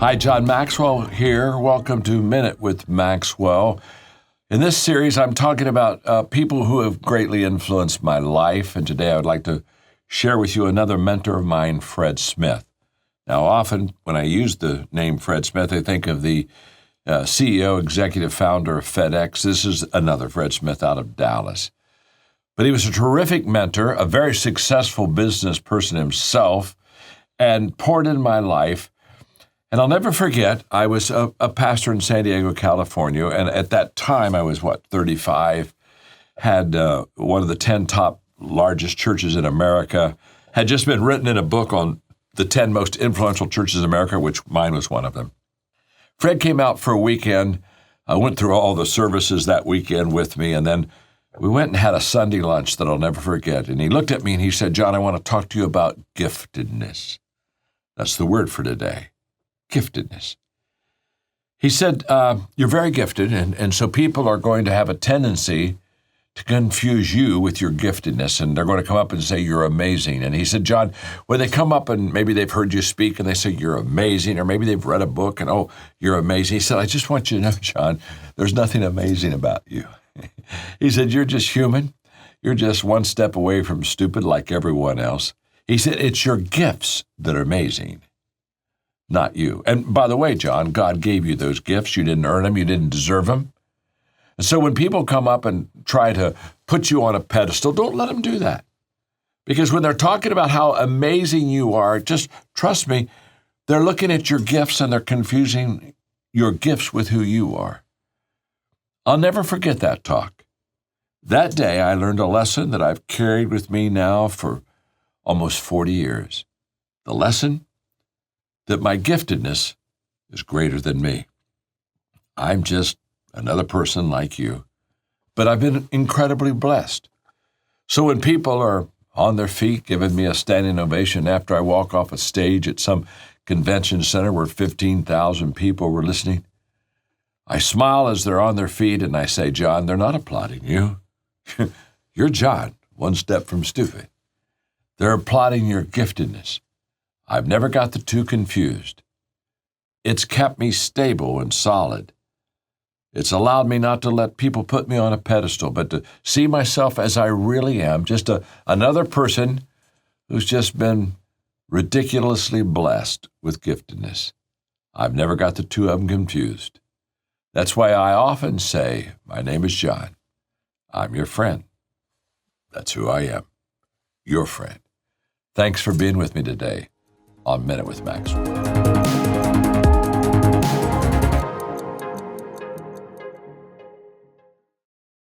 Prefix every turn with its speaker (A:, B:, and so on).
A: Hi, John Maxwell here. Welcome to Minute with Maxwell. In this series, I'm talking about people who have greatly influenced my life, and today I would like to share with you another mentor of mine, Fred Smith. Now, often when I use the name Fred Smith, I think of the CEO, executive founder of FedEx. This is another Fred Smith out of Dallas. But he was a terrific mentor, a very successful business person himself, and poured into my life. And I'll never forget, I was a pastor in San Diego, California, and at that time I was, 35, had one of the 10 top largest churches in America, had just been written in a book on the 10 most influential churches in America, which mine was one of them. Fred came out for a weekend. I went through all the services that weekend with me, and then we went and had a Sunday lunch that I'll never forget. And he looked at me and he said, "John, I want to talk to you about giftedness." That's the word for today. Giftedness. He said, you're very gifted, and so people are going to have a tendency to confuse you with your giftedness, and they're going to come up and say, "You're amazing." And he said, "John, when they come up and maybe they've heard you speak and they say, 'You're amazing,' or maybe they've read a book and, 'Oh, you're amazing.'" He said, "I just want you to know, John, there's nothing amazing about you." He said, "You're just human. You're just one step away from stupid like everyone else." He said, "It's your gifts that are amazing, not you." And by the way, John, God gave you those gifts. You didn't earn them. You didn't deserve them. And so when people come up and try to put you on a pedestal, don't let them do that. Because when they're talking about how amazing you are, just trust me, they're looking at your gifts and they're confusing your gifts with who you are. I'll never forget that talk. That day, I learned a lesson that I've carried with me now for almost 40 years. The lesson that my giftedness is greater than me. I'm just another person like you, but I've been incredibly blessed. So when people are on their feet giving me a standing ovation after I walk off a stage at some convention center where 15,000 people were listening, I smile as they're on their feet and I say, "John, they're not applauding you. You're John, one step from stupid. They're applauding your giftedness." I've never got the two confused. It's kept me stable and solid. It's allowed me not to let people put me on a pedestal, but to see myself as I really am, just another person who's just been ridiculously blessed with giftedness. I've never got the two of them confused. That's why I often say, my name is John. I'm your friend. That's who I am, your friend. Thanks for being with me today on Minute with Maxwell.